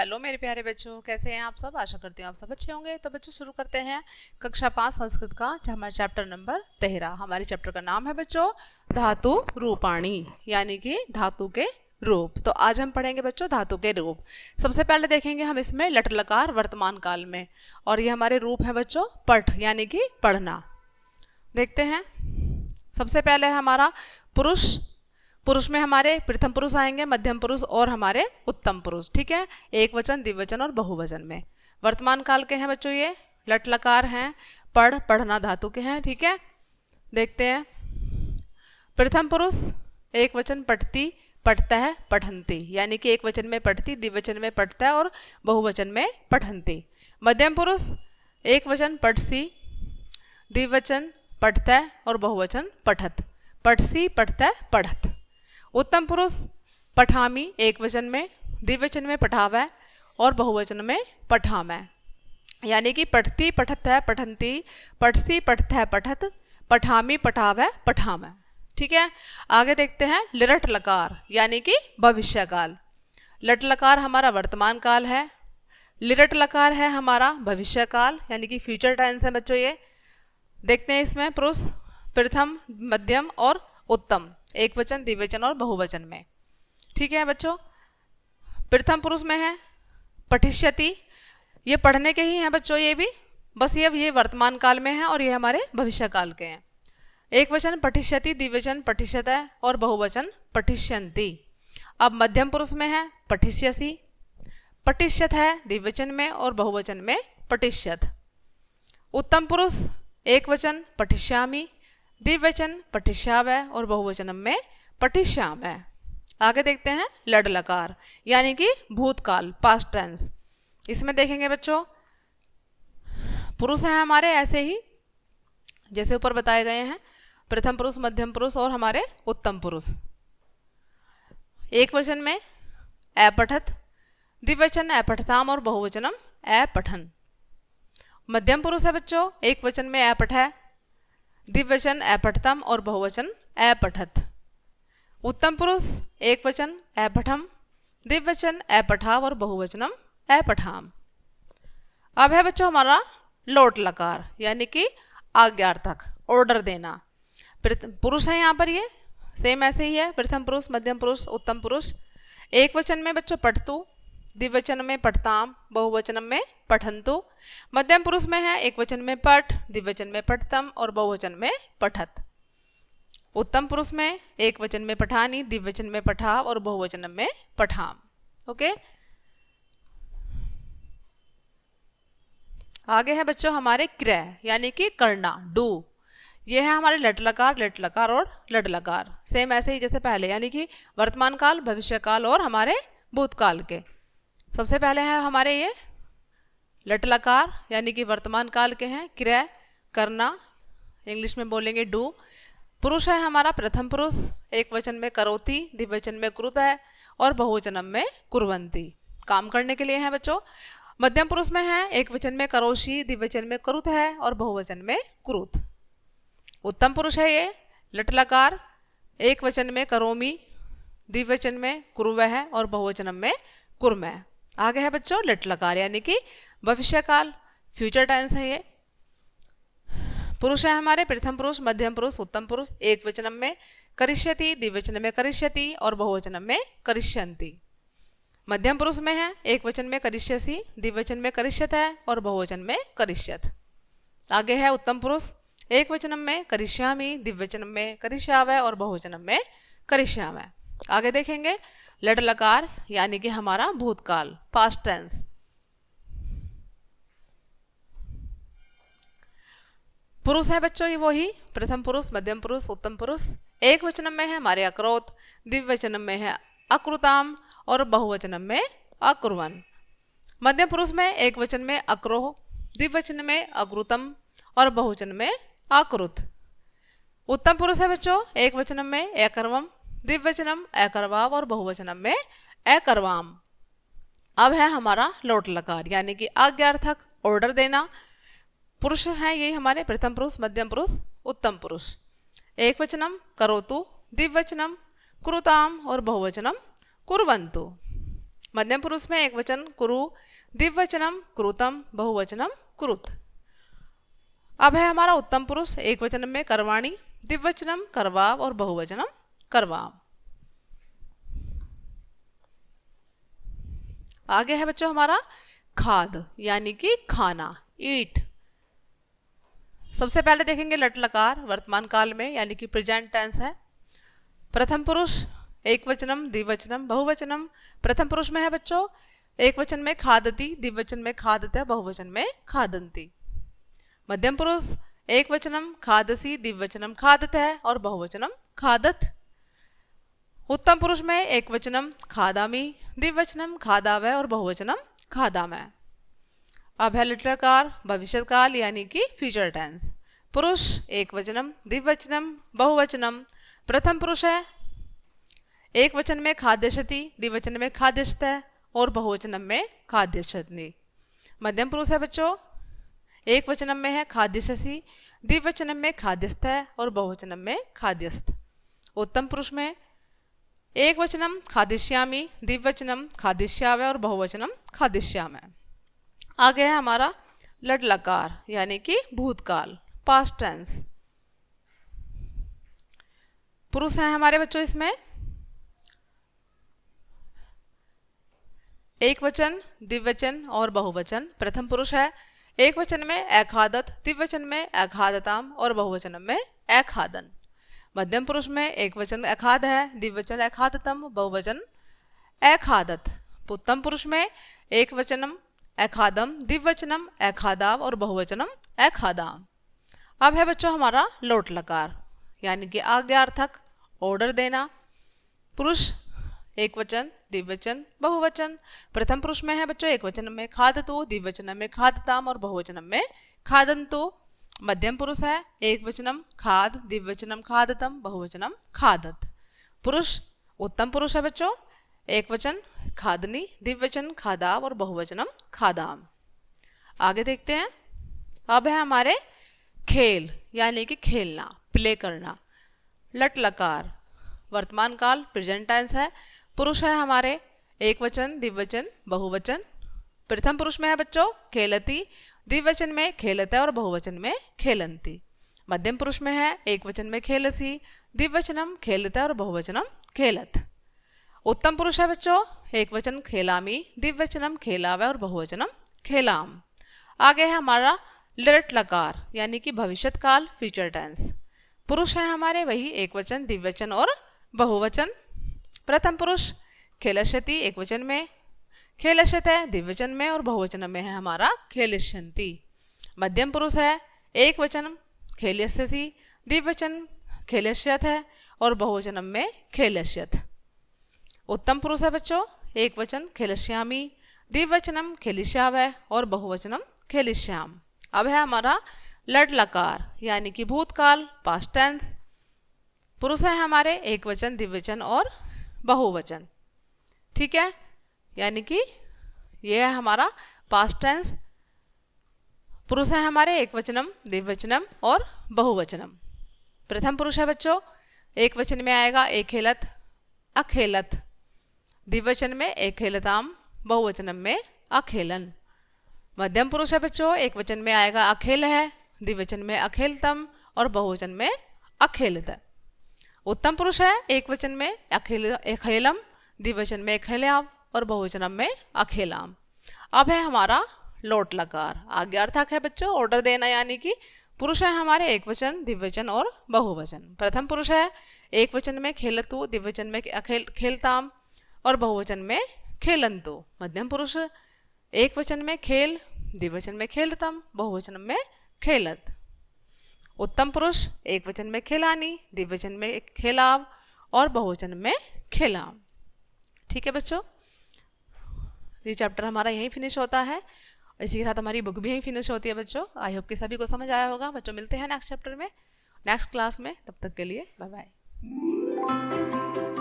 Hello मेरे प्यारे बच्चों, कैसे हैं आप सब। आशा करती हूँ आप सब अच्छे होंगे। तो बच्चों शुरू करते हैं कक्षा 5 संस्कृत का हमारा चैप्टर नंबर 13। हमारे चैप्टर का नाम है बच्चों धातु रूपाणी, यानी कि धातु के रूप। तो आज हम पढ़ेंगे बच्चों धातु के रूप। सबसे पहले देखेंगे हम इसमें लट लकार वर्तमान काल में, और ये हमारे रूप है बच्चों पठ, यानी कि पढ़ना। देखते हैं। सबसे पहले है हमारा पुरुष। पुरुष में हमारे प्रथम पुरुष आएंगे, मध्यम पुरुष और हमारे उत्तम पुरुष। ठीक है, एक वचन, द्विवचन और बहुवचन में। वर्तमान काल के हैं बच्चों ये लट लकार हैं, पढ़ पढ़ना धातु के हैं। ठीक है, देखते हैं। प्रथम पुरुष एक वचन पठती पढ़ता है पठंती, यानी कि एक वचन में पढ़ती, द्विवचन में पढ़ता है और बहुवचन में पठंती। मध्यम पुरुष एक वचन पढ़सी, द्विवचन पढ़ता है और बहुवचन पठत, पढ़सी पढ़ता है पढ़त। उत्तम पुरुष पठामी एक वचन में, द्विवचन में पठावै और बहुवचन में पठामै, यानी कि पठती पठत है पठंती, पठसी पठत है पठत, पठामी पठावै पठामै। ठीक है, आगे देखते हैं लिरट लकार, यानी कि भविष्य काल। लट लकार हमारा वर्तमान काल है, लिरट लकार है हमारा भविष्य काल, यानी कि फ्यूचर टेंस है बच्चों ये। देखते हैं इसमें पुरुष प्रथम, मध्यम और उत्तम, एक वचन, द्विवचन और बहुवचन में। ठीक है बच्चों, प्रथम पुरुष में है पठिष्यति, ये पढ़ने के ही हैं बच्चों ये भी, बस ये वर्तमान काल में है और ये हमारे भविष्य काल के हैं। एक वचन पठिष्यति, द्विवचन पठिष्यतः और बहुवचन पठिष्यन्ति। अब मध्यम पुरुष में है पठिष्यसि, पठिष्यत है द्विवचन में और बहुवचन में पठिष्यत। उत्तम पुरुष एक वचन पठिष्यामि, द्विवचन पठिष्यावै और बहुवचन में पठिष्यामै। आगे देखते हैं लड लकार, यानी कि भूतकाल, पास्ट टेंस। इसमें देखेंगे बच्चों पुरुष हैं हमारे ऐसे ही जैसे ऊपर बताए गए हैं, प्रथम पुरुष, मध्यम पुरुष और हमारे उत्तम पुरुष। एक वचन में अपठत, द्विवचन अपठताम और बहुवचनम अपठन। मध्यम पुरुष है बच्चों एक वचन में अपठ है, द्विवचन अपठतम और बहुवचन अपठत। उत्तम पुरुष एक वचन अपठम, द्विवचन अपठाव और बहुवचनम अपठाम। अब है बच्चों हमारा लोट लकार, यानी कि आज्ञार्थक, ऑर्डर देना। पुरुष है यहाँ पर ये सेम ऐसे ही है, प्रथम पुरुष, मध्यम पुरुष, उत्तम पुरुष। एक वचन में बच्चों पठतु, द्विवचन में पठताम, बहुवचन में पठंतु। मध्यम पुरुष में है एक वचन में पठ, द्विवचन में पठतम और बहुवचन में पठत। उत्तम पुरुष में एक वचन में पठानी, द्विवचन में पठाव और बहुवचन में पठाम। ओके, आगे है बच्चों हमारे क्रय, यानी कि करना, डू। ये है हमारे लट लकार और लड लकार, सेम ऐसे ही जैसे पहले, यानी कि वर्तमान काल, भविष्य काल और हमारे भूतकाल के। सबसे पहले है हमारे ये लट लकार, यानी कि वर्तमान काल के हैं, क्रय करना, इंग्लिश में बोलेंगे डू। पुरुष है हमारा प्रथम पुरुष, एक वचन में करोति, द्विवचन में कुरुत है और बहुवचन में कुर्वन्ति, काम करने के लिए है बच्चों। मध्यम पुरुष में है एक वचन में करोषि, द्विवचन में कुरुत है और बहुवचन में कुरुत। उत्तम पुरुष है ये लट लकार, एक वचन में करोमि, द्विवचन में कुरुवः है और बहुवचन में कुर्मः। आगे है बच्चों लट लकार, यानी कि भविष्य काल, फ्यूचर टेंस है ये। पुरुष है हमारे प्रथम पुरुष, मध्यम पुरुष, उत्तम पुरुष। एक वचन में करिष्यति, द्विवचन में करिष्यति और बहुवचन में करिष्यन्ति। मध्यम पुरुष में है एक वचन में करिष्यसि, द्विवचन में करिष्यत है और बहुवचन में करिष्यत। आगे है उत्तम पुरुष, एक वचन में करिष्यामि, द्विवचन में करिष्यावै और बहुवचन में करिष्यामै। आगे देखेंगे लड लकार, यानी कि हमारा भूतकाल, पास्ट टेंस। पुरुष है बच्चों ये वही प्रथम पुरुष, मध्यम पुरुष, उत्तम पुरुष। एक वचन में है हमारे अक्रोत, द्विवचन में है अकृताम और बहुवचन में अकुर्वन। मध्यम पुरुष में एक वचन में अक्रोह, द्विवचन में अकृतम और बहुवचन में अकृत। उत्तम पुरुष है बच्चों एक वचन में अकर्वम, द्विवचनम अकर्वाव और बहुवचन में अकर्वाम। अब है हमारा लोट लकार, यानी कि आज्ञार्थक, ऑर्डर देना। पुरुष है ये हमारे प्रथम पुरुष, मध्यम पुरुष, उत्तम पुरुष। एक वचनम करोतु, द्विवचनम कुरुताम और बहुवचनम कुर्वन्तु। मध्यम पुरुष में एक वचन कुरु, द्विवचनम कुरुतम, बहुवचनम कुरुत। अब है हमारा उत्तम पुरुष, एक वचन में करवाणी, द्विवचनम करवाव और बहुवचनम करवाम। आगे है बच्चों हमारा खाद यानी कि खाना, ईट। सबसे पहले देखेंगे लट लकार वर्तमान काल में यानी कि प्रेजेंट टेंस है। प्रथम पुरुष एक वचनम, द्विवचनम, बहुवचनम। प्रथम पुरुष में है बच्चों एक वचन में खादति, द्विवचन में खादते, बहुवचन में खादंती। मध्यम पुरुष एक वचनम खादसी, द्विवचनम खादते और बहुवचनम खादत। उत्तम पुरुष में एक वचनम खादामी, द्विवचनम खादावै और बहुवचनम खादामै। अब है लटलकार भविष्यकाल यानी कि फ्यूचर टेंस। पुरुष एक वचनम, द्विवचनम, बहुवचनम। प्रथम पुरुष है एक वचन में खाद्यशति, द्विवचन में खाद्यस्त और बहुवचनम में खाद्यशतनी। मध्यम पुरुष है बच्चों एक वचनम में है खाद्यशसी, द्विवचनम में खाद्यस्थ और बहुवचनम में खाद्यस्थ। उत्तम पुरुष में एक वचनम खादिष्यामी, द्विवचनम खादिष्यावै और बहुवचनम खादिष्यामै। आगे है हमारा लट लकार यानी कि भूतकाल, पास्ट टेंस। पुरुष है हमारे बच्चों इसमें एक वचन, द्विवचन और बहुवचन। प्रथम पुरुष है एक वचन में अखादत, द्विवचन में अखादताम और बहुवचन में अखादन। मध्यम पुरुष में एक वचन अखाद है, द्विवचन अखादतम, बहुवचन अखादत। उत्तम पुरुष में एक वचनम अखादम, द्विवचनम अखादाव और बहुवचनम अखादाम। अब है बच्चों हमारा लोट लकार यानी कि आज्ञार्थक, ऑर्डर देना। पुरुष एक वचन, द्विवचन, बहुवचन। प्रथम पुरुष में है बच्चों एक वचन में खादतु, द्विवचन में खादताम और बहुवचन में खादंतु। मध्यम पुरुष है एक वचनम खाद, द्विवचनम खादतम, बहुवचनम खादत। पुरुष उत्तम पुरुष है बच्चों एक वचन खादनी, द्विवचन खादाव और बहुवचनम खादाम। आगे देखते हैं। अब है हमारे खेल यानी कि खेलना, प्ले करना। लट लकार वर्तमान काल प्रेजेंट टेंस है। पुरुष है हमारे एक वचन, द्विवचन, बहुवचन। प्रथम पुरुष में है बच्चों खेलती, द्विवचन में खेलते और बहुवचन में खेलंती। मध्यम पुरुष में है एक वचन में खेलसी, द्विवचनम खेलते और बहुवचनम खेलत। उत्तम पुरुष है बच्चों एक वचन खेलामी, द्विवचनम खेलावे और बहुवचनम खेलाम। आगे है हमारा लट लकार यानी कि भविष्यत काल, फ्यूचर टेंस। पुरुष है हमारे वही एक वचन, द्विवचन और बहुवचन। प्रथम पुरुष खेलष्यति एक वचन में, खेलष्यत है द्विवचन में और बहुवचन में है हमारा खेलिष्यन्ति। मध्यम पुरुष है एक वचन खेल्यस्यसि, द्विवचन खेलष्यत है और बहुवचन में खेलष्यत। उत्तम पुरुष है बच्चों एक वचन खेलष्यामी, द्विवचनम खेलिष्यावै और बहुवचनम खेलिष्याम। अब है हमारा लट लकार यानी कि भूतकाल, पास्ट टेंस। पुरुष है हमारे एक वचन, द्विवचन और बहुवचन। ठीक है, यानी कि यह है हमारा पास्ट टेंस। पुरुष है हमारे एक वचनम, द्विवचनम और बहुवचनम। प्रथम पुरुष है बच्चों एक वचन में आएगा एक खेलत, अखेलत। द्विवचन में एक खेलताम, बहुवचन में अखेलन। मध्यम पुरुष है बच्चों एक वचन में आएगा अखेल है, द्विवचन में अखेलतम और बहुवचन में अखेलत। उत्तम पुरुष है एक वचन में अखेलम, द्विवचन में अखेल्याव और बहुवचन में अखेलाम। अब है हमारा लोट लकार, आज्ञार्थक है बच्चों, ऑर्डर देना यानी कि पुरुष है हमारे एक वचन, द्विवचन और बहुवचन। प्रथम पुरुष है एक वचन में खेलतु, द्विवचन में खेलताम और बहुवचन में खेलंतु। मध्यम पुरुष एक वचन में खेल, द्विवचन में खेलतम, बहुवचन में खेलत। उत्तम पुरुष एक वचन में खेलानी, द्विवचन में खेलाव और बहुवचन में खेलाम। ठीक है बच्चों, ये चैप्टर हमारा यहीं फिनिश होता है। इसी के साथ हमारी बुक भी यहीं फिनिश होती है बच्चों। आई होप कि सभी को समझ आया होगा बच्चों। मिलते हैं नेक्स्ट चैप्टर में, नेक्स्ट क्लास में। तब तक के लिए बाय बाय।